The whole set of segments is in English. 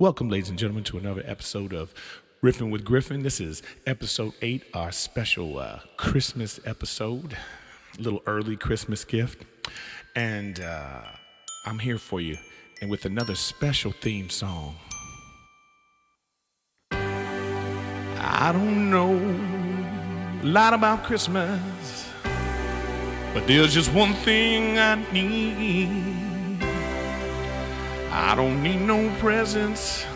Welcome, ladies and gentlemen, to another episode of Riffin' with Griffin. This is episode 8, our special Christmas episode, a little early Christmas gift. And I'm here for you, and with another special theme song. I don't know a lot about Christmas, but there's just one thing I need. I don't need no presents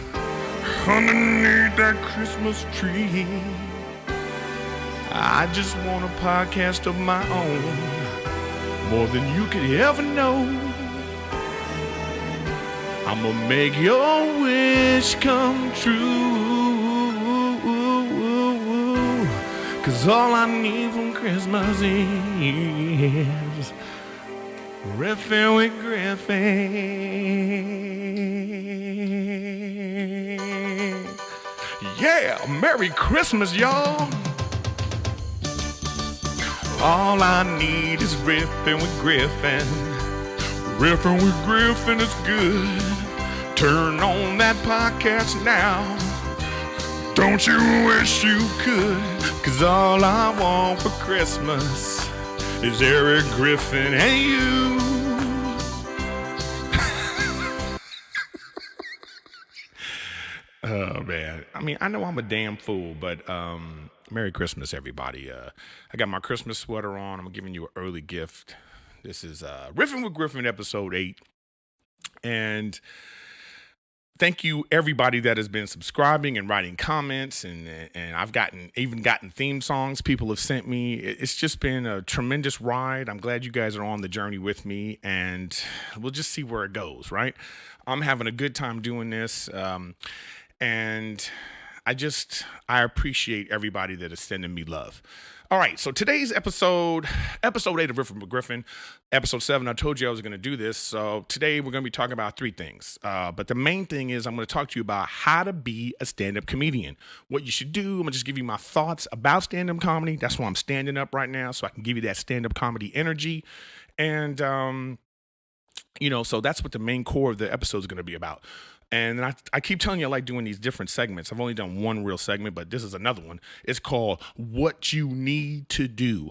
underneath that Christmas tree. I just want a podcast of my own, more than you could ever know. I'ma make your wish come true, 'cause all I need from Christmas is Riffin' with Griffin. Yeah, Merry Christmas, y'all. All I need is Riffin' with Griffin. Riffin' with Griffin is good. Turn on that podcast now. Don't you wish you could? 'Cause all I want for Christmas is Eric Griffin and you. Oh, man. I mean, I know I'm a damn fool, but Merry Christmas, everybody. I got my Christmas sweater on. I'm giving you an early gift. This is Riffin' with Griffin, episode 8. And thank you, everybody that has been subscribing and writing comments, and I've even gotten theme songs people have sent me. It's just been a tremendous ride. I'm glad you guys are on the journey with me, and we'll just see where it goes, right? I'm having a good time doing this, and I appreciate everybody that is sending me love. All right, so today's episode 8 of Riffin' with Griffin, episode 7, I told you I was going to do this. So today we're going to be talking about 3 things. But the main thing is I'm going to talk to you about how to be a stand-up comedian, what you should do. I'm going to just give you my thoughts about stand-up comedy. That's why I'm standing up right now, so I can give you that stand-up comedy energy. And, so that's what the main core of the episode is going to be about. And I keep telling you I like doing these different segments. I've only done one real segment, but this is another one. It's called What You Need to Do.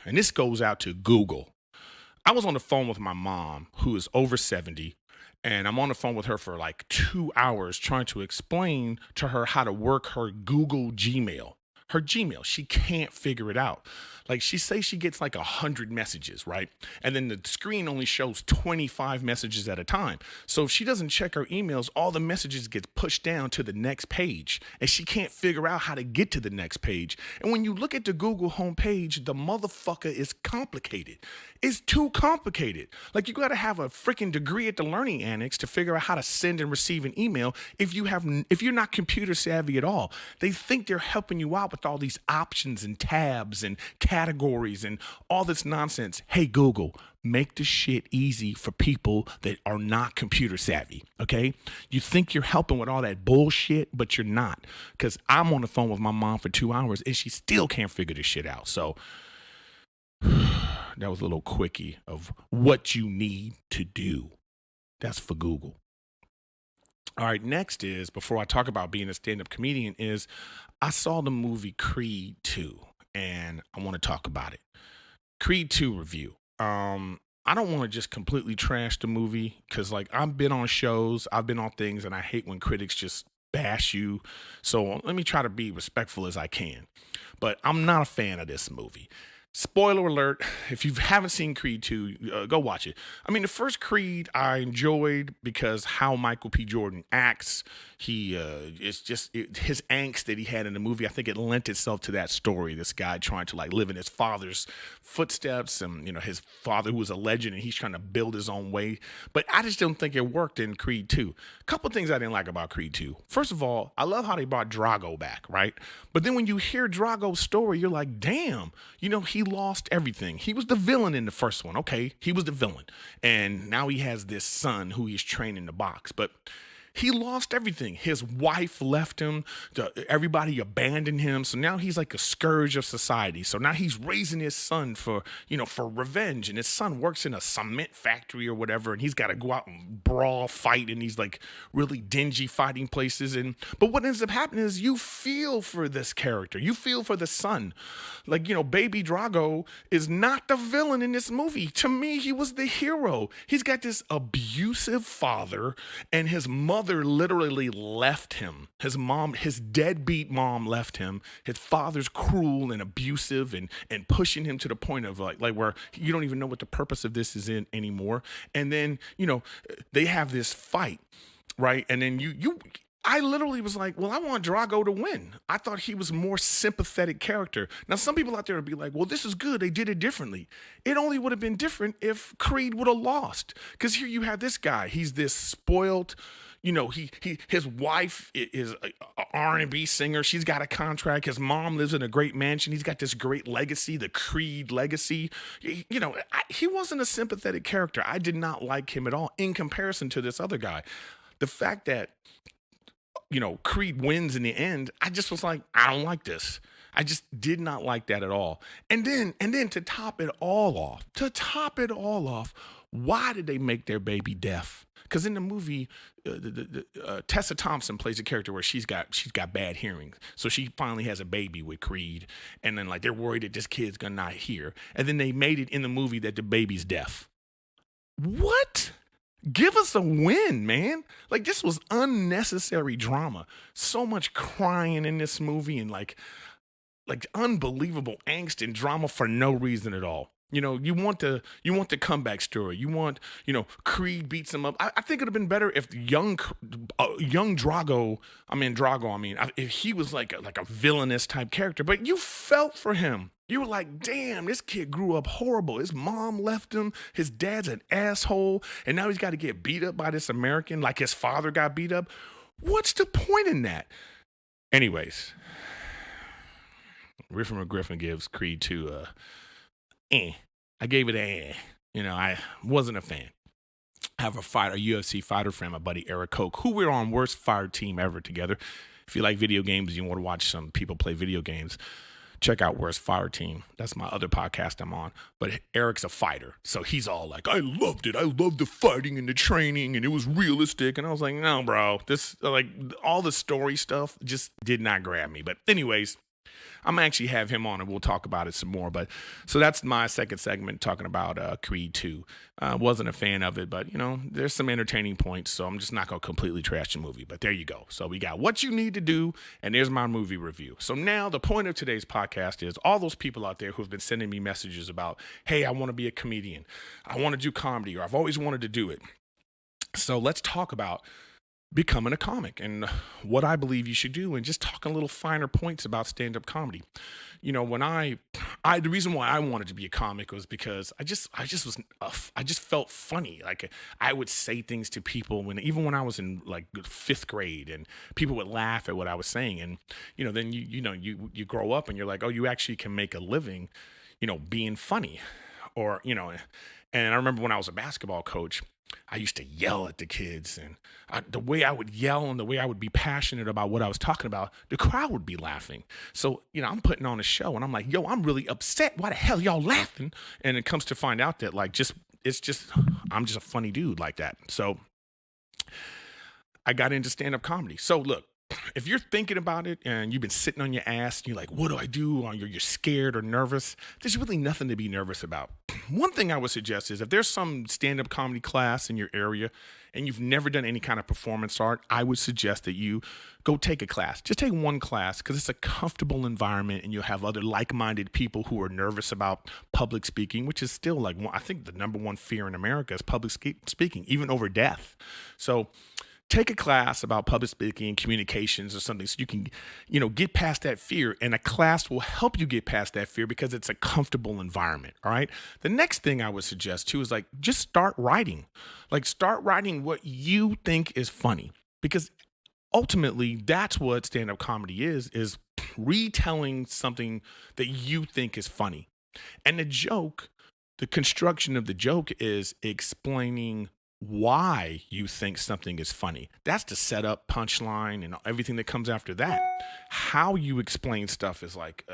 And this goes out to Google. I was on the phone with my mom, who is over 70, and I'm on the phone with her for like 2 hours trying to explain to her how to work her Google Gmail. Her Gmail, she can't figure it out. Like, she says she gets like 100 messages, right? And then the screen only shows 25 messages at a time. So if she doesn't check her emails, all the messages get pushed down to the next page, and she can't figure out how to get to the next page. And when you look at the Google homepage, the motherfucker is complicated. It's too complicated. Like, you got to have a freaking degree at the Learning Annex to figure out how to send and receive an email if you're not computer savvy at all. They think they're helping you out with all these options and tabs and categories and all this nonsense. Hey, Google, make the shit easy for people that are not computer savvy, okay? You think you're helping with all that bullshit, but you're not. Because I'm on the phone with my mom for 2 hours, and she still can't figure this shit out. So that was a little quickie of what you need to do. That's for Google. All right, next is, before I talk about being a stand-up comedian, is I saw the movie Creed 2, and I want to talk about it. Creed 2 review. I don't want to just completely trash the movie, because like, I've been on shows, I've been on things, and I hate when critics just bash you. So let me try to be respectful as I can. But I'm not a fan of this movie. Spoiler alert, if you haven't seen Creed 2, go watch it. I mean, the first Creed I enjoyed because how Michael P. Jordan acts. It's just his angst that he had in the movie. I think it lent itself to that story. This guy trying to like live in his father's footsteps, and his father who was a legend, and he's trying to build his own way. But I just don't think it worked in Creed 2. A couple things I didn't like about Creed 2. First of all, I love how they brought Drago back, right? But then when you hear Drago's story, you're like, damn, he lost everything. He was the villain in the first one. Okay, he was the villain. And now he has this son who he's training to box. But He lost everything. His wife left him. Everybody abandoned him. So now he's like a scourge of society. So now he's raising his son for revenge. And his son works in a cement factory or whatever. And he's got to go out and brawl, fight in these like really dingy fighting places. But what ends up happening is you feel for this character. You feel for the son. Like, Baby Drago is not the villain in this movie. To me, he was the hero. He's got this abusive father, and his mother literally left him. His deadbeat mom left him. His father's cruel and abusive and pushing him to the point of like where you don't even know what the purpose of this is in anymore. And then, they have this fight, right? And then I literally was like, well, I want Drago to win. I thought he was a more sympathetic character. Now, some people out there would be like, well, this is good. They did it differently. It only would have been different if Creed would have lost. Because here you have this guy. He's this spoiled, his wife is an R&B singer. She's got a contract. His mom lives in a great mansion. He's got this great legacy, the Creed legacy. He wasn't a sympathetic character. I did not like him at all in comparison to this other guy. The fact that Creed wins in the end, I just was like, I don't like this. I just did not like that at all. And then to top it all off, why did they make their baby deaf? Because in the movie, Tessa Thompson plays a character where she's got bad hearing, so she finally has a baby with Creed, and then like they're worried that this kid's gonna not hear, and then they made it in the movie that the baby's deaf. What? Give us a win, man. Like, this was unnecessary drama. So much crying in this movie and like unbelievable angst and drama for no reason at all. You want the comeback story. You want, Creed beats him up. I think it'd have been better if young Drago, if he was like a villainous type character, but you felt for him. You were like, damn, this kid grew up horrible. His mom left him. His dad's an asshole. And now he's got to get beat up by this American like his father got beat up. What's the point in that? Anyways, Riffin McGriffin gives Creed 2 I gave it I wasn't a fan. I have a UFC fighter friend, my buddy Eric Koch, who we're on Worst Fire Team Ever together. If you like video games, you want to watch some people play video games, check out Worst Fire Team. That's my other podcast I'm on. But Eric's a fighter, so he's all like, I loved it. I loved the fighting and the training, and it was realistic. And I was like, no, bro, this like all the story stuff just did not grab me. But anyways, I'm going to actually have him on and we'll talk about it some more. But so that's my second segment talking about Creed 2. Wasn't a fan of it, but there's some entertaining points. So I'm just not going to completely trash the movie. But there you go. So we got what you need to do. And there's my movie review. So now the point of today's podcast is all those people out there who've been sending me messages about, hey, I want to be a comedian. I want to do comedy, or I've always wanted to do it. So let's talk about becoming a comic and what I believe you should do, and just talking a little finer points about stand-up comedy. When the reason why I wanted to be a comic was because I just felt funny. Like I would say things to people even when I was in like 5th grade, and people would laugh at what I was saying. And then you grow up and you're like, oh, you actually can make a living, being funny, or And I remember when I was a basketball coach, I used to yell at the kids, and the way I would yell and the way I would be passionate about what I was talking about, the crowd would be laughing. So, I'm putting on a show and I'm like, yo, I'm really upset. Why the hell y'all laughing? And it comes to find out that I'm just a funny dude like that. So I got into stand-up comedy. So look, if you're thinking about it and you've been sitting on your ass and you're like, what do I do? Or you're scared or nervous, there's really nothing to be nervous about. One thing I would suggest is if there's some stand-up comedy class in your area and you've never done any kind of performance art, I would suggest that you go take a class. Just take one class, because it's a comfortable environment and you'll have other like-minded people who are nervous about public speaking, which is still I think the number one fear in America is public speaking, even over death. So take a class about public speaking and communications or something, so you can, get past that fear. And a class will help you get past that fear because it's a comfortable environment. All right. The next thing I would suggest too is just start writing. Start writing what you think is funny, because ultimately that's what stand-up comedy is retelling something that you think is funny. And the construction of the joke is explaining why you think something is funny. That's the setup, punchline, and everything that comes after that. How you explain stuff is like,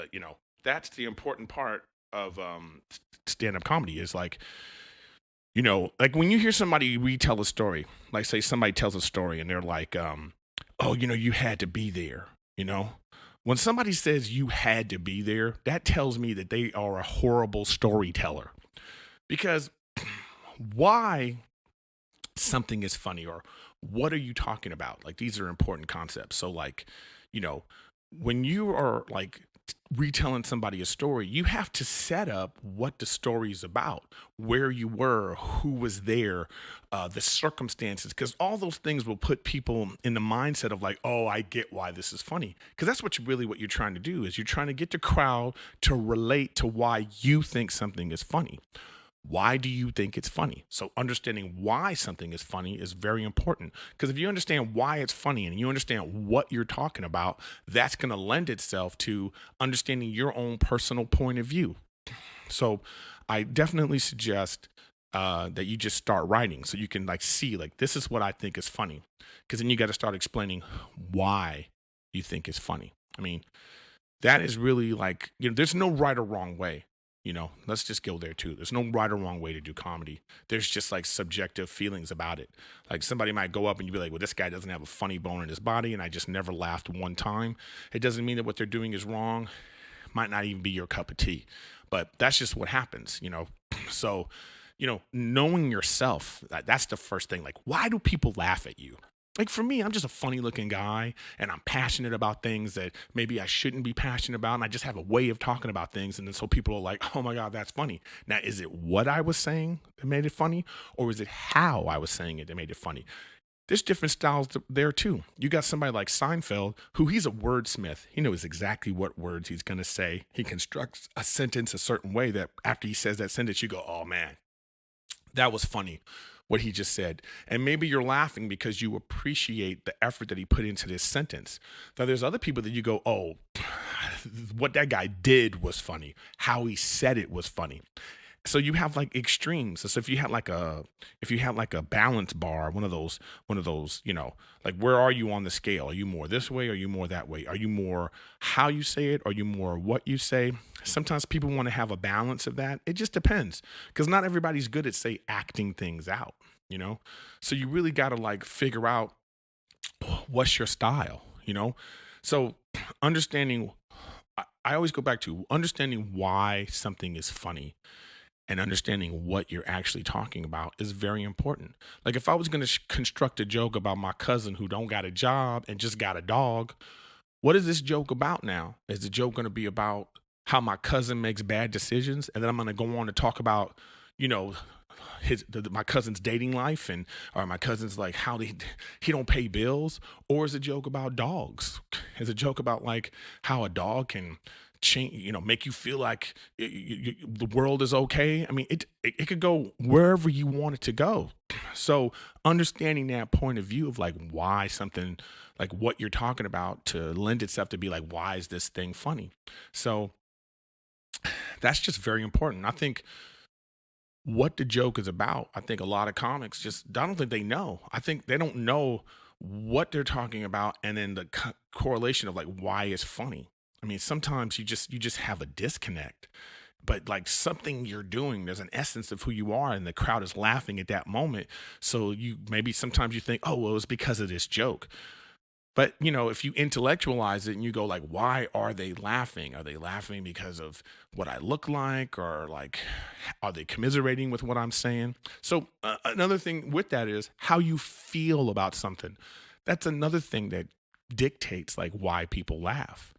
that's the important part of stand up comedy is like, like when you hear somebody retell a story, like say somebody tells a story and they're like, oh, you had to be there, you know? When somebody says you had to be there, that tells me that they are a horrible storyteller. Because why something is funny or what are you talking about? Like these are important concepts. So like, you know, when you are like retelling somebody a story, you have to set up what the story is about, where you were, who was there, the circumstances, because all those things will put people in the mindset of like, oh, I get why this is funny. Because that's what you're trying to do is you're trying to get the crowd to relate to why you think something is funny. Why do you think it's funny? So understanding why something is funny is very important because if you understand why it's funny and you understand what you're talking about, that's going to lend itself to understanding your own personal point of view. So I definitely suggest that you just start writing so you can like see like this is what I think is funny because then you got to start explaining why you think it's funny. I mean, that is really like, there's no right or wrong way. Let's just go there too. There's no right or wrong way to do comedy. There's just like subjective feelings about it. Like somebody might go up and you be like, well, this guy doesn't have a funny bone in his body and I just never laughed one time. It doesn't mean that what they're doing is wrong. Might not even be your cup of tea. But that's just what happens. So, knowing yourself, that's the first thing. Like, why do people laugh at you? Like for me, I'm just a funny looking guy and I'm passionate about things that maybe I shouldn't be passionate about. And I just have a way of talking about things. And then so people are like, oh my God, that's funny. Now, is it what I was saying that made it funny? Or is it how I was saying it that made it funny? There's different styles there too. You got somebody like Seinfeld, who he's a wordsmith. He knows exactly what words he's going to say. He constructs a sentence a certain way that after he says that sentence, you go, oh man, that was funny what he just said. And maybe you're laughing because you appreciate the effort that he put into this sentence. Now, there's other people that you go, oh, what that guy did was funny. How he said it was funny. So you have like extremes. So if you have like a balance bar, one of those, like where are you on the scale? Are you more this way? Are you more that way? Are you more how you say it? Are you more what you say? Sometimes people want to have a balance of that. It just depends because not everybody's good at say acting things out. So you really got to like figure out what's your style. So understanding, I always go back to understanding why something is funny and understanding what you're actually talking about is very important. Like if I was going to construct a joke about my cousin who don't got a job and just got a dog, what is this joke about now? Is the joke going to be about how my cousin makes bad decisions and then I'm going to go on to talk about, you know, my cousin's dating life and or my cousin's like how he don't pay bills, or is a joke about dogs? Is a joke about like how a dog can change, make you feel like the world is okay? I mean, it could go wherever you want it to go. So understanding that point of view of like why something like what you're talking about to lend itself to be like why is this thing funny? So that's just very important. I think what the joke is about. I think a lot of comics just, I don't think they know. I think they don't know what they're talking about and then the correlation of like why it's funny. I mean, sometimes you just have a disconnect, but like something you're doing, there's an essence of who you are and the crowd is laughing at that moment. So you maybe sometimes you think, oh, well, it's because of this joke. But if you intellectualize it and you go like, why are they laughing? Are they laughing because of what I look like, or like, are they commiserating with what I'm saying? So another thing with that is how you feel about something. That's another thing that dictates like why people laugh.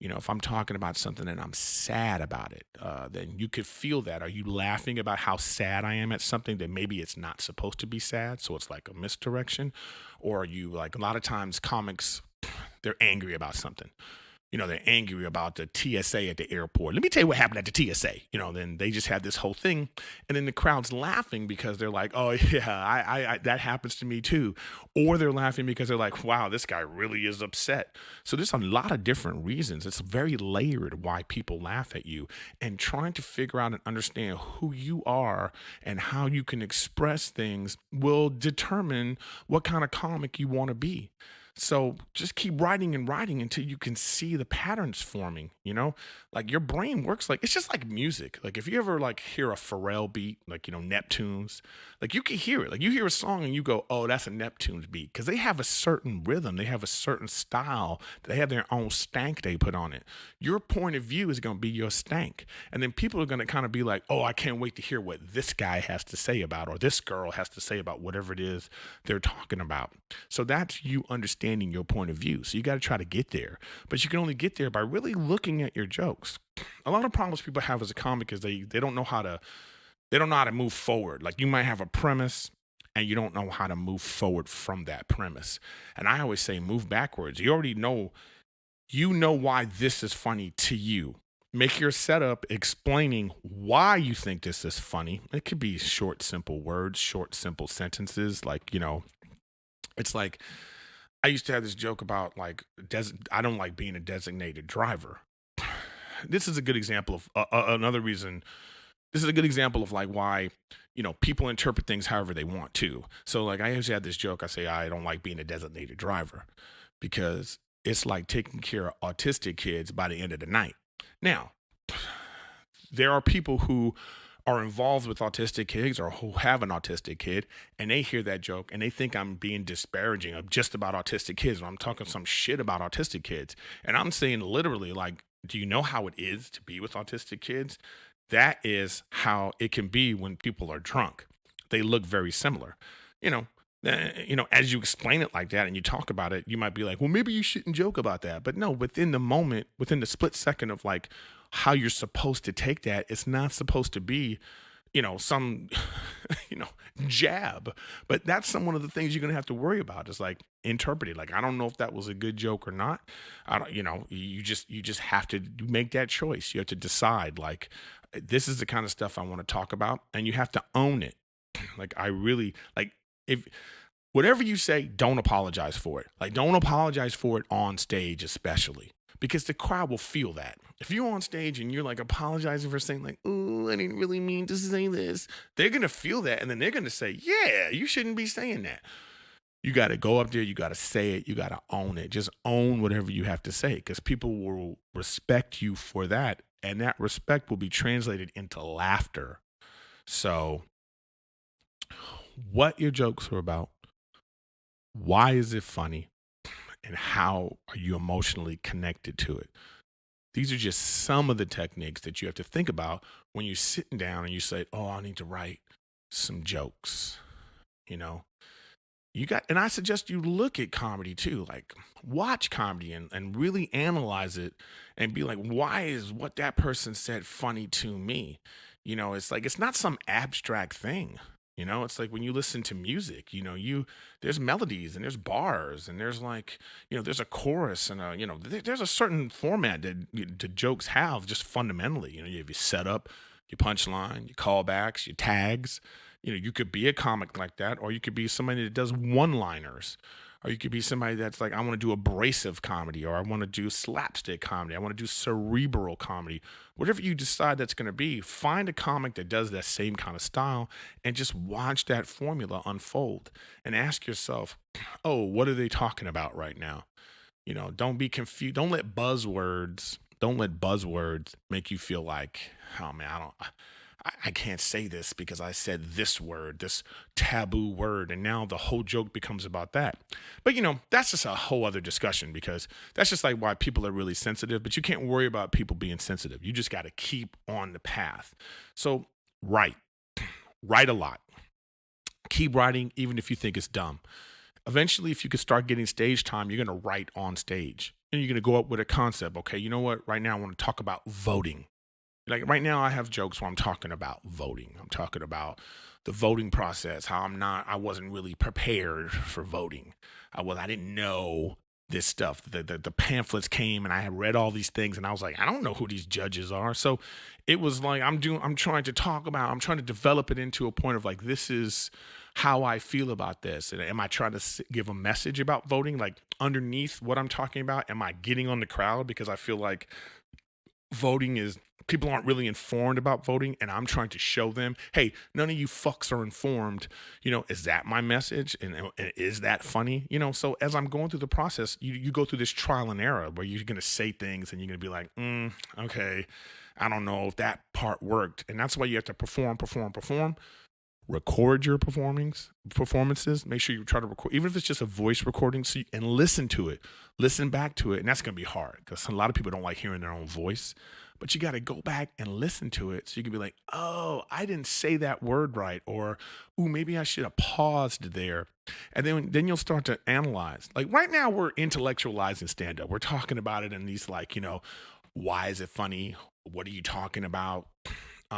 If I'm talking about something and I'm sad about it, then you could feel that. Are you laughing about how sad I am at something that maybe it's not supposed to be sad? So it's like a misdirection. Or are you like a lot of times comics, they're angry about something. they're angry about the TSA at the airport. Let me tell you what happened at the TSA. Then they just have this whole thing, and then the crowd's laughing because they're like, "Oh yeah, I that happens to me too," or they're laughing because they're like, "Wow, this guy really is upset." So there's a lot of different reasons. It's very layered why people laugh at you, and trying to figure out and understand who you are and how you can express things will determine what kind of comic you want to be. So just keep writing and writing until you can see the patterns forming. Like your brain works like it's just like music. Like if you ever like hear a Pharrell beat, like Neptunes, like you can hear it. Like you hear a song and you go, "Oh, that's a Neptunes beat," because they have a certain rhythm, they have a certain style, they have their own stank they put on it. Your point of view is going to be your stank, and then people are going to kind of be like, "Oh, I can't wait to hear what this guy has to say about, or this girl has to say about whatever it is they're talking about." So that's you understanding your point of view. So you got to try to get there. But you can only get there by really looking at your jokes. A lot of problems people have as a comic is they don't know how to move forward. Like you might have a premise and you don't know how to move forward from that premise. And I always say move backwards. You know why this is funny to you. Make your setup explaining why you think this is funny. It could be short, simple words, short, simple sentences. It's like I used to have this joke about like I don't like being a designated driver. This is a good example of another reason. This is a good example of like why people interpret things however they want to. So like I used to have this joke. I say I don't like being a designated driver because it's like taking care of autistic kids by the end of the night. Now, there are people who are involved with autistic kids or who have an autistic kid and they hear that joke and they think I'm being disparaging of just about autistic kids or I'm talking some shit about autistic kids. And I'm saying literally, like, do you know how it is to be with autistic kids? That is how it can be when people are drunk. They look very similar. You know, as you explain it like that and you talk about it, you might be like, well, maybe you shouldn't joke about that. But no, within the moment, within the split second of like how you're supposed to take that, it's not supposed to be, some, you know, jab. But that's one of the things you're gonna have to worry about is like interpret it. Like, I don't know if that was a good joke or not. I don't, you just have to make that choice. You have to decide like this is the kind of stuff I want to talk about, and you have to own it. Like I really like if whatever you say, don't apologize for it. Like, don't apologize for it on stage, especially because the crowd will feel that. If you're on stage and you're like apologizing for saying like, "Oh, I didn't really mean to say this," they're gonna feel that, and then they're gonna say, "Yeah, you shouldn't be saying that." You got to go up there. You got to say it. You got to own it. Just own whatever you have to say, because people will respect you for that, and that respect will be translated into laughter. So, what your jokes are about? Why is it funny? And how are you emotionally connected to it? These are just some of the techniques that you have to think about when you're sitting down and you say, "Oh, I need to write some jokes." You know, and I suggest you look at comedy too, like watch comedy and really analyze it and be like, why is what that person said funny to me? It's like, it's not some abstract thing. It's like when you listen to music, there's melodies and there's bars and there's like, there's a chorus and there's a certain format that the jokes have just fundamentally. You have your setup, your punchline, your callbacks, your tags. You could be a comic like that, or you could be somebody that does one-liners, or you could be somebody that's like, I want to do abrasive comedy, or I want to do slapstick comedy, I want to do cerebral comedy. Whatever you decide that's going to be, find a comic that does that same kind of style and just watch that formula unfold and ask yourself, oh, what are they talking about right now? Don't be confused. Don't let buzzwords make you feel like, oh man, I can't say this because I said this word, this taboo word, and now the whole joke becomes about that. But that's just a whole other discussion, because that's just like why people are really sensitive. But you can't worry about people being sensitive. You just got to keep on the path. So write a lot. Keep writing, even if you think it's dumb. Eventually, if you can start getting stage time, you're going to write on stage, and you're going to go up with a concept. Okay, you know what? Right now, I want to talk about voting. Like right now I have jokes where I'm talking about voting. I'm talking about the voting process, how I wasn't really prepared for voting. I didn't know this stuff. The pamphlets came and I had read all these things and I was like, I don't know who these judges are. So it was like I'm trying to talk about, I'm trying to develop it into a point of like, this is how I feel about this. And am I trying to give a message about voting? Like underneath what I'm talking about, am I getting on the crowd? Because I feel like voting is, people aren't really informed about voting, and I'm trying to show them, hey, none of you fucks are informed. Is that my message? And is that funny? So as I'm going through the process, you go through this trial and error where you're going to say things and you're going to be like, okay, I don't know if that part worked. And that's why you have to perform, record your performances. Make sure you try to record, even if it's just a voice recording, and listen to it, listen back to it. And that's going to be hard because a lot of people don't like hearing their own voice, but you got to go back and listen to it. So you can be like, oh, I didn't say that word right. Or, ooh, maybe I should have paused there. And then you'll start to analyze. Like right now we're intellectualizing stand up. We're talking about it in these like, why is it funny? What are you talking about?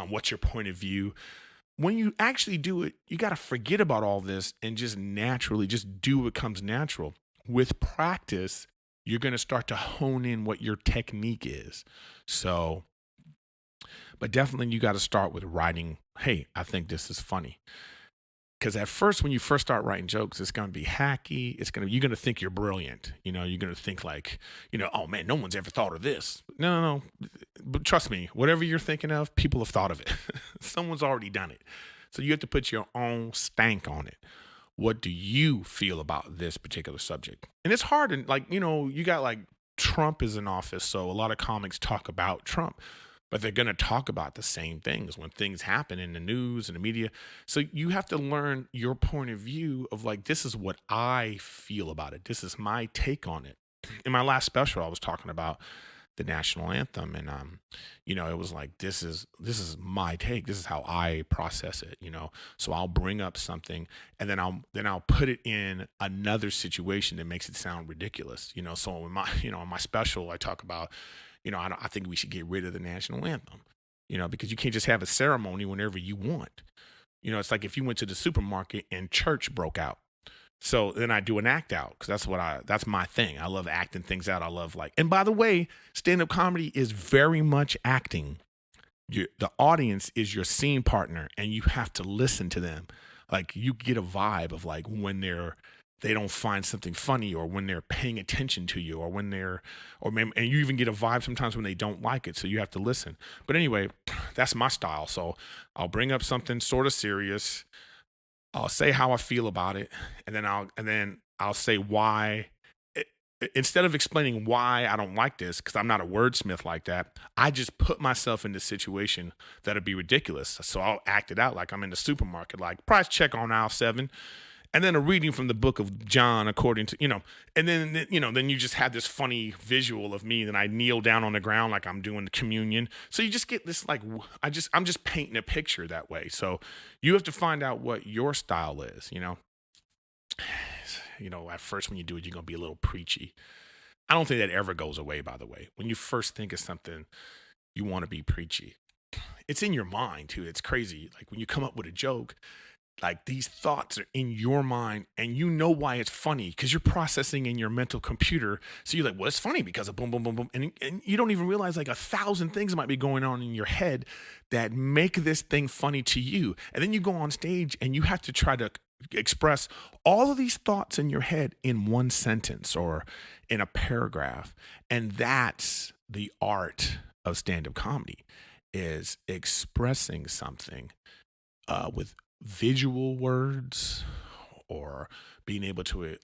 What's your point of view? When you actually do it, you got to forget about all this and just naturally just do what comes natural. With practice, you're going to start to hone in what your technique is. So, but definitely you got to start with writing, hey, I think this is funny. Because at first, when you first start writing jokes, it's going to be hacky. You're going to think you're brilliant. You're going to think like, oh man, no one's ever thought of this. No. But trust me, whatever you're thinking of, people have thought of it. Someone's already done it. So you have to put your own stank on it. What do you feel about this particular subject? And it's hard. And like, you got like Trump is in office. So a lot of comics talk about Trump. But they're going to talk about the same things when things happen in the news and the media. So you have to learn your point of view of like, this is what I feel about it. This is my take on it. In my last special, I was talking about the national anthem, and it was like, this is my take. This is how I process it. So I'll bring up something, and then I'll put it in another situation that makes it sound ridiculous. So in my special, I talk about, I think we should get rid of the national anthem, because you can't just have a ceremony whenever you want. It's like if you went to the supermarket and church broke out. So then I do an act out because that's my thing. I love acting things out. I love and by the way, stand-up comedy is very much acting. The audience is your scene partner and you have to listen to them. Like you get a vibe of like when they don't find something funny, or when they're paying attention to you, or when and you even get a vibe sometimes when they don't like it. So you have to listen. But anyway, that's my style. So I'll bring up something sort of serious. I'll say how I feel about it. And then I'll say why. Instead of explaining why I don't like this, because I'm not a wordsmith like that, I just put myself in this situation that'd be ridiculous. So I'll act it out like I'm in the supermarket, like price check on aisle 7. And then a reading from the book of John, according to, and then, then you just have this funny visual of me. Then I kneel down on the ground like I'm doing the communion. So you just get this, like, I'm just painting a picture that way. So you have to find out what your style is, at first when you do it, you're going to be a little preachy. I don't think that ever goes away, by the way. When you first think of something, you want to be preachy. It's in your mind too. It's crazy. Like when you come up with a joke, like these thoughts are in your mind and you know why it's funny because you're processing in your mental computer. So you're like, well, it's funny because of boom, boom, boom, boom. And you don't even realize like 1,000 things might be going on in your head that make this thing funny to you. And then you go on stage and you have to try to express all of these thoughts in your head in one sentence or in a paragraph. And that's the art of stand-up comedy, is expressing something with visual words, or being able to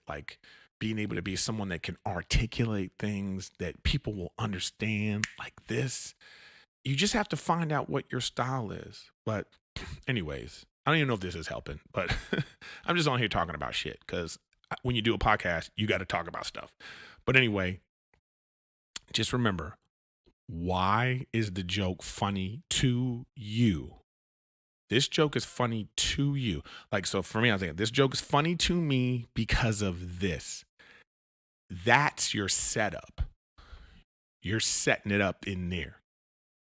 be someone that can articulate things that people will understand like this. You just have to find out what your style is. But anyways, I don't even know if this is helping, but I'm just on here talking about shit because when you do a podcast, you got to talk about stuff. But anyway, just remember, why is the joke funny to you? This joke is funny to you. Like, so for me, I think this joke is funny to me because of this. That's your setup. You're setting it up in there.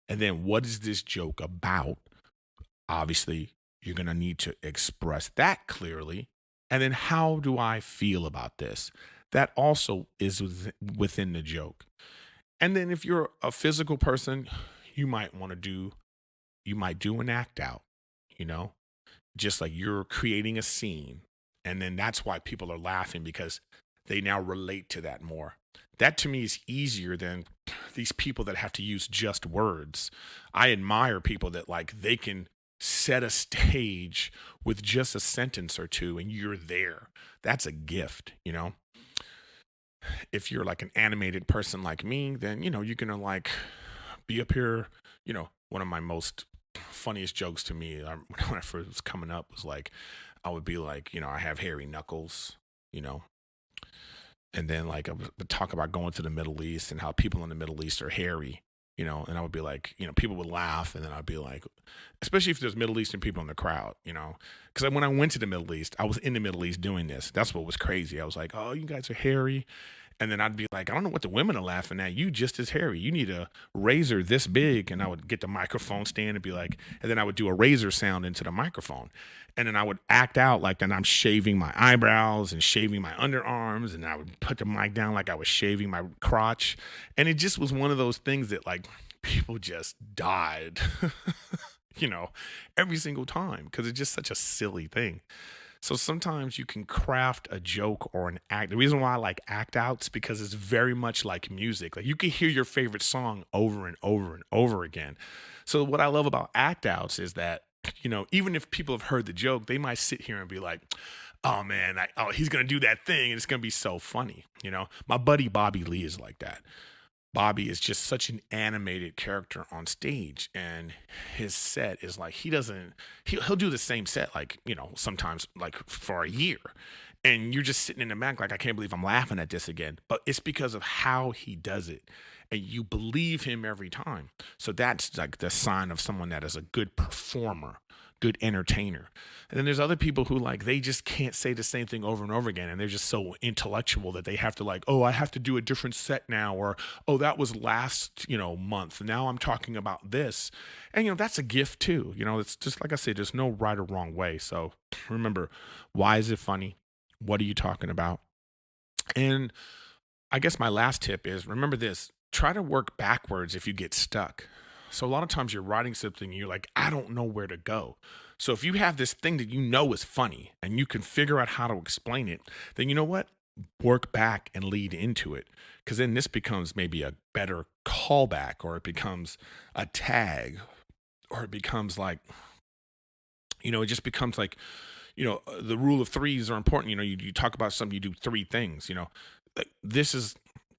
And then what is this joke about? Obviously, you're going to need to express that clearly. And then how do I feel about this? that also is within the joke. And then if you're a physical person, you might want to do you might do an act out, you know, just like you're creating a scene. And then that's why people are laughing because they now relate to that more. That to me is easier than these people that have to use just words. I admire people that like they can set a stage with just a sentence or two and you're there. That's a gift, you know? If you're like an animated person like me, then, you know, you're going to like be up here, you know, one of my most funniest jokes to me when I first was coming up was like, I would be like, you know, I have hairy knuckles, you know, and then like I would talk about going to the Middle East and how people in the Middle East are hairy, you know, and I would be like, you know, people would laugh, and then I'd be like, especially if there's Middle Eastern people in the crowd, you know, because when I went to the Middle East, I was in the Middle East doing this. That's what was crazy. I was like, oh, you guys are hairy. And then I'd be like, I don't know what the women are laughing at. You just as hairy. You need a razor this big. And I would get the microphone stand and be like, and then I would do a razor sound into the microphone. And then I would act out like that I'm shaving my eyebrows and shaving my underarms. And I would put the mic down like I was shaving my crotch. And it just was one of those things that like people just died, you know, every single time because it's just such a silly thing. So sometimes you can craft a joke or an act. The reason why I like act outs because it's very much like music. Like you can hear your favorite song over and over and over again. So what I love about act outs is that, you know, even if people have heard the joke, they might sit here and be like, oh man, he's going to do that thing and it's going to be so funny. You know, my buddy Bobby Lee is like that. Bobby is just such an animated character on stage, and his set is like he'll do the same set like, you know, sometimes like for a year, and you're just sitting in the back like, I can't believe I'm laughing at this again, but it's because of how he does it, and you believe him every time. So that's like the sign of someone that is a good performer, good entertainer. And then there's other people who like they just can't say the same thing over and over again, and they're just so intellectual that they have to like, oh, I have to do a different set now, or oh, that was last, you know, month. Now I'm talking about this. And you know, that's a gift too. You know, it's just like I said, there's no right or wrong way. So remember, why is it funny? What are you talking about? And I guess my last tip is remember this, try to work backwards if you get stuck. So a lot of times you're writing something and you're like, I don't know where to go. So if you have this thing that you know is funny and you can figure out how to explain it, then you know what? Work back and lead into it. Because then this becomes maybe a better callback, or it becomes a tag, or it becomes like, you know, it just becomes like, you know, the rule of threes are important. You know, you talk about something, you do three things, you know, like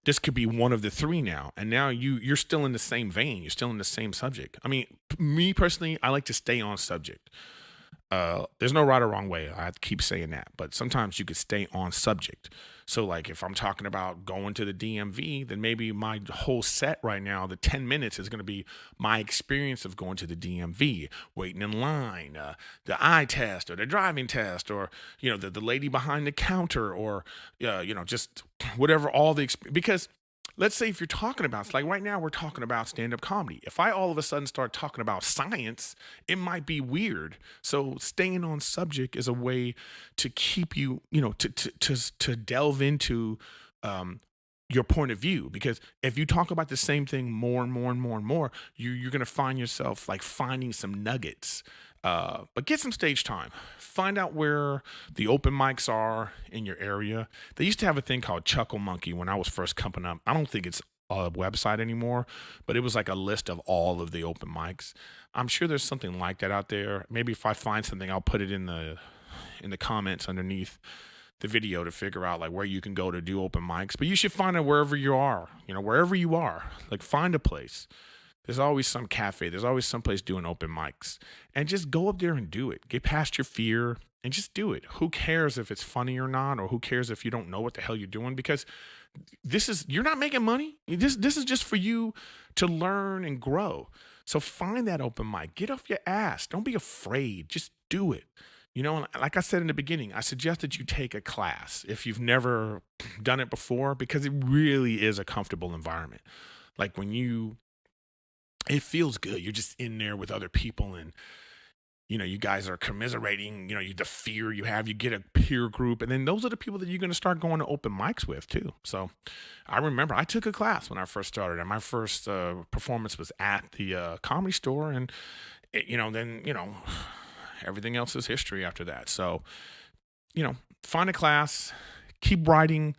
this could be one of the three now, and now you're still in the same vein, you're still in the same subject. I mean, me personally, I like to stay on subject. There's no right or wrong way. I keep saying that, but sometimes you could stay on subject. So, like, if I'm talking about going to the DMV, then maybe my whole set right now, the 10 minutes, is going to be my experience of going to the DMV, waiting in line, the eye test, or the driving test, or you know, the lady behind the counter, or you know, just whatever. All the because let's say if you're talking about, it's like right now we're talking about stand-up comedy. If I all of a sudden start talking about science, it might be weird. So staying on subject is a way to keep you, you know, to delve into um your point of view, because if you talk about the same thing more and more and more and more, you're going to find yourself like finding some nuggets. But get some stage time. Find out where the open mics are in your area. They used to have a thing called Chuckle Monkey when I was first coming up. I don't think it's a website anymore, but it was like a list of all of the open mics. I'm sure there's something like that out there. Maybe if I find something, I'll put it in the comments underneath the video to figure out like where you can go to do open mics. But you should find it wherever you are. You know, wherever you are, like find a place. There's always some cafe. There's always some place doing open mics. And just go up there and do it. Get past your fear and just do it. Who cares if it's funny or not, or who cares if you don't know what the hell you're doing? Because you're not making money. This is just for you to learn and grow. So find that open mic. Get off your ass. Don't be afraid. Just do it. You know, like I said in the beginning, I suggest that you take a class if you've never done it before, because it really is a comfortable environment. Like it feels good. You're just in there with other people, and you guys are commiserating, the fear you have, you get a peer group, and then those are the people that you're going to start going to open mics with too. So I remember I took a class when I first started, and my first performance was at the Comedy Store, and then everything else is history after that. So find a class, keep writing,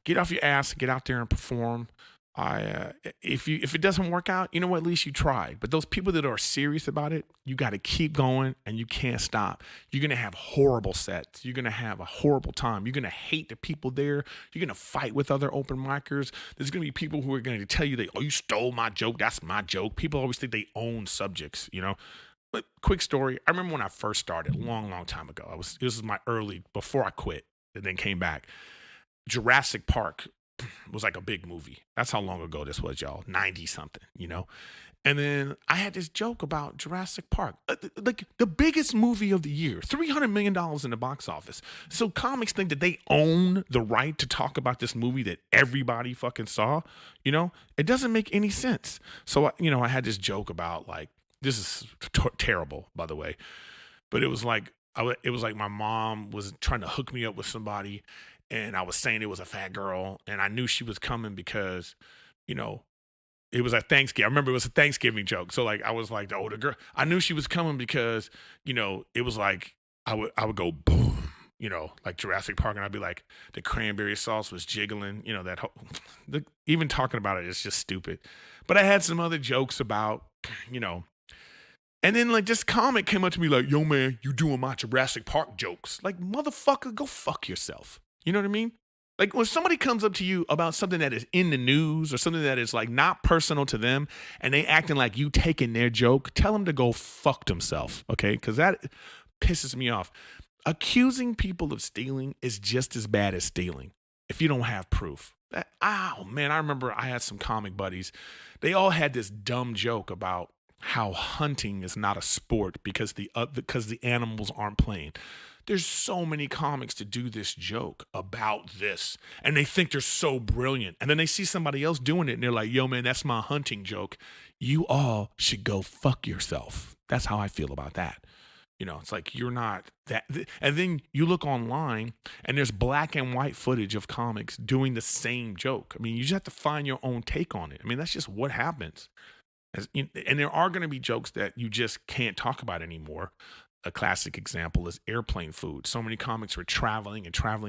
get off your ass, get out there and perform. If it doesn't work out, at least you tried. But those people that are serious about it, you got to keep going and you can't stop. You're gonna have horrible sets. You're gonna have a horrible time. You're gonna hate the people there. You're gonna fight with other open micers. There's gonna be people who are gonna tell you you stole my joke. That's my joke. People always think they own subjects. But quick story. I remember when I first started, long, long time ago. This was my before I quit and then came back. Jurassic Park was like a big movie. That's how long ago this was, y'all. 90 something, And then I had this joke about Jurassic Park, like the biggest movie of the year, $300 million in the box office. So comics think that they own the right to talk about this movie that everybody fucking saw. It doesn't make any sense. So, I had this joke about this is terrible, by the way, but it was like my mom was trying to hook me up with somebody, and I was saying it was a fat girl, and I knew she was coming because, it was a Thanksgiving. I remember it was a Thanksgiving joke. So I was like the older girl. I knew she was coming because, it was like I would go boom, like Jurassic Park, and I'd be like the cranberry sauce was jiggling, that whole, even talking about it is just stupid. But I had some other jokes about, and then this comic came up to me like, yo man, you doing my Jurassic Park jokes. Like, motherfucker, go fuck yourself. You know what I mean? Like when somebody comes up to you about something that is in the news or something that is not personal to them and they acting like you taking their joke, tell them to go fuck themselves, okay? Because that pisses me off. Accusing people of stealing is just as bad as stealing if you don't have proof. Oh man, I remember I had some comic buddies. They all had this dumb joke about how hunting is not a sport because the animals aren't playing. There's so many comics to do this joke about this, and they think they're so brilliant. And then they see somebody else doing it, and they're like, yo, man, that's my hunting joke. You all should go fuck yourself. That's how I feel about that. It's like you're not that. And then you look online, and there's black and white footage of comics doing the same joke. I mean, you just have to find your own take on it. I mean, that's just what happens. And there are going to be jokes that you just can't talk about anymore. A classic example is airplane food. So many comics were traveling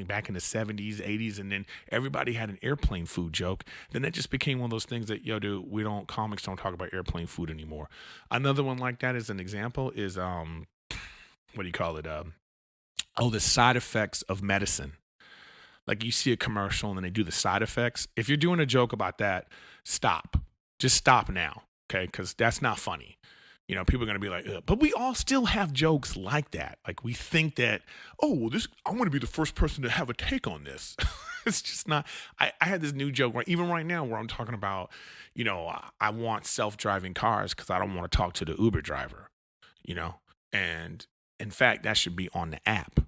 back in the 70s, 80s, and then everybody had an airplane food joke. Then that just became one of those things that, dude, comics don't talk about airplane food anymore. Another one like that as an example is, what do you call it? The side effects of medicine. Like you see a commercial and then they do the side effects. If you're doing a joke about that, stop. Just stop now, okay? Because that's not funny. People are going to be like, ugh. But we all still have jokes like that. Like we think that, I want to be the first person to have a take on this. It's just not. I had this new joke, even right now, where I'm talking about, I want self-driving cars because I don't want to talk to the Uber driver, and in fact, that should be on the app.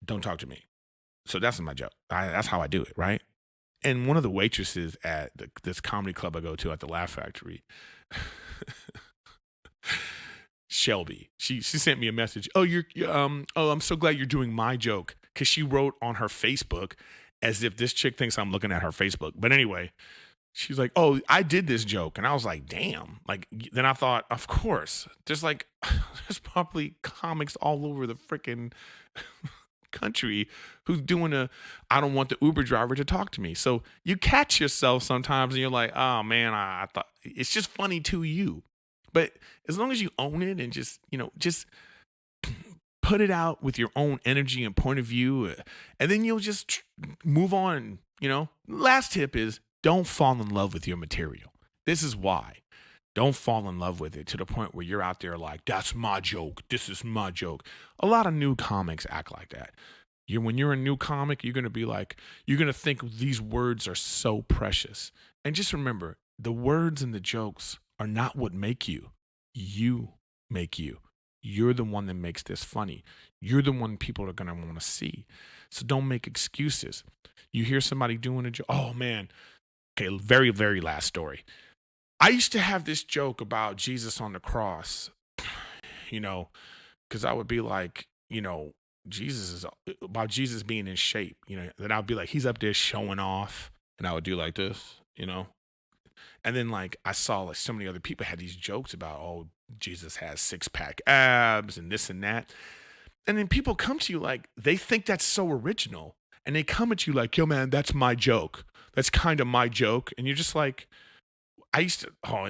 Don't talk to me. So that's my joke. That's how I do it, right? And one of the waitresses at this comedy club I go to at the Laugh Factory, Shelby, she sent me a message. I'm so glad you're doing my joke, because she wrote on her Facebook as if this chick thinks I'm looking at her Facebook. But anyway, she's like, oh, I did this joke, and I was like, damn. Then I thought, of course, there's probably comics all over the freaking country who's doing I don't want the Uber driver to talk to me. So you catch yourself sometimes and you're like, oh man, I thought it's just funny to you. But as long as you own it and just put it out with your own energy and point of view, and then you'll just move on. Last tip is don't fall in love with your material. This is why. Don't fall in love with it to the point where you're out there like, that's my joke. This is my joke. A lot of new comics act like that. When you're a new comic, you're going to think these words are so precious. And just remember, the words and the jokes are not what make you. You make you. You're the one that makes this funny. You're the one people are going to want to see. So don't make excuses. You hear somebody doing a joke. Oh, man. Okay, very, very last story. I used to have this joke about Jesus on the cross. you know, because I would be like, Jesus is about Jesus being in shape, then I'd be like, he's up there showing off, and I would do like this. And then like I saw like so many other people had these jokes about, oh, Jesus has 6-pack abs and this and that. And then people come to you like they think that's so original. And they come at you like, yo, man, that's my joke. That's kind of my joke. And you're just like, in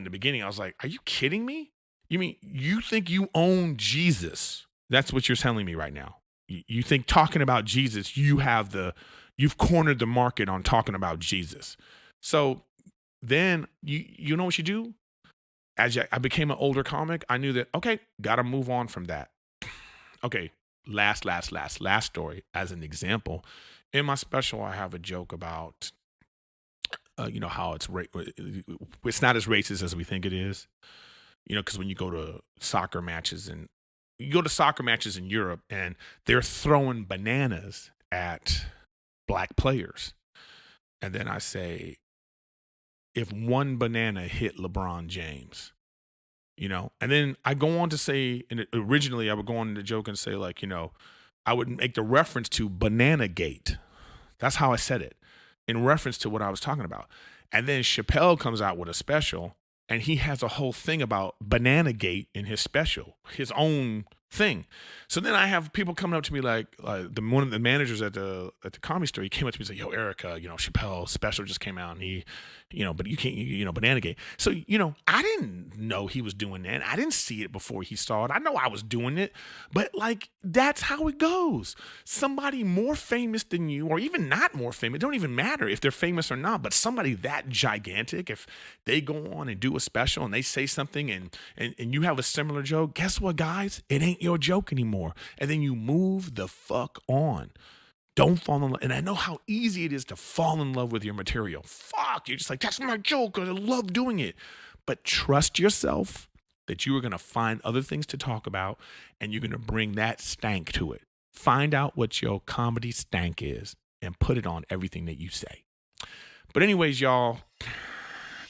the beginning, I was like, are you kidding me? You mean you think you own Jesus? That's what you're telling me right now. You think talking about Jesus, you've cornered the market on talking about Jesus. So then you know what you do? As I became an older comic, I knew that, okay, got to move on from that. Okay, last story as an example. In my special, I have a joke about, how it's not as racist as we think it is. Because when you go to soccer matches in Europe and they're throwing bananas at black players. And then I say, if one banana hit LeBron James, and then I go on to say, and originally I would go on to joke and say like, I would make the reference to Banana Gate. That's how I said it in reference to what I was talking about. And then Chappelle comes out with a special and he has a whole thing about Banana Gate in his special, his own thing. So then I have people coming up to me like one of the managers at the Comedy Store. He came up to me and said, "Yo, Erica, Chappelle special just came out, and he, but you can't, Banana Gate." So I didn't know he was doing that. I didn't see it before he saw it. I know I was doing it, but like that's how it goes. Somebody more famous than you, or even not more famous, it don't even matter if they're famous or not. But somebody that gigantic, if they go on and do a special and they say something and you have a similar joke, guess what, guys? It ain't your joke anymore. And then you move the fuck on. Don't fall in love. And I know how easy it is to fall in love with your material. Fuck, you're just like, that's my joke. I love doing it. But trust yourself that you are going to find other things to talk about and you're going to bring that stank to it. Find out what your comedy stank is and put it on everything that you say. But anyways, y'all,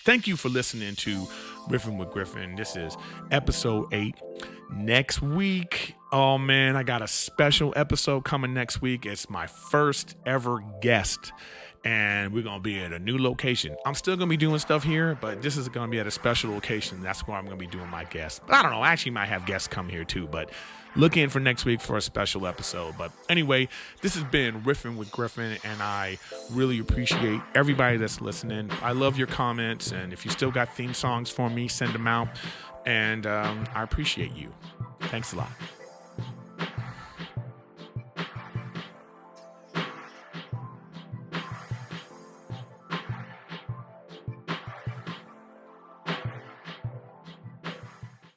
thank you for listening to Riffin' with Griffin. This is episode 8. Next week, oh man, I got a special episode coming next week. It's my first ever guest, and we're going to be at a new location. I'm still going to be doing stuff here, but this is going to be at a special location. That's where I'm going to be doing my guests. But I don't know. I actually might have guests come here too, but look in for next week for a special episode. But anyway, this has been Riffin' with Griffin, and I really appreciate everybody that's listening. I love your comments, and if you still got theme songs for me, send them out. And I appreciate you. Thanks a lot.